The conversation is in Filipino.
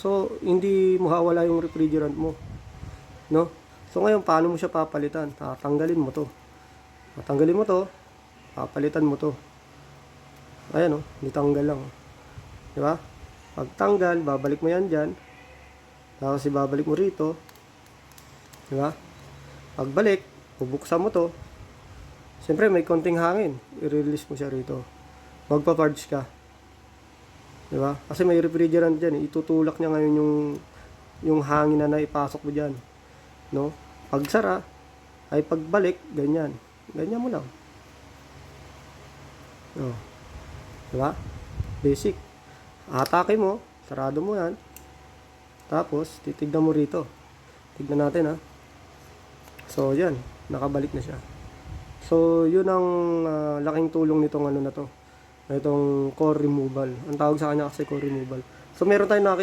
So, hindi mawawala yung refrigerant mo, no? So, ngayon, paano mo siya papalitan? Tatanggalin mo to. Tatanggalin mo to, papalitan mo to. Ayan, oh, ditanggal lang. Di ba? Pagtanggal, babalik mo yan dyan. Tapos, ibabalik mo rito. Di ba? Pagbalik, bubuksan mo to. Siyempre, may konting hangin. I-release mo siya rito. Magpa-purge ka. Di ba? Kasi may refrigerant dyan. Itutulak niya ngayon yung hangin na naipasok mo dyan. No? Pagsara, ay pagbalik, ganyan. Ganyan mo lang. Oh. Di ba? Basic. Atake mo, sarado mo yan. Tapos, titignan mo rito. Tignan natin, ha. So, yan. Nakabalik na siya. So, yun ang laking tulong nitong ano na to. Itong core removal. Ang tawag sa kanya kasi core removal. So, meron tayong nakikita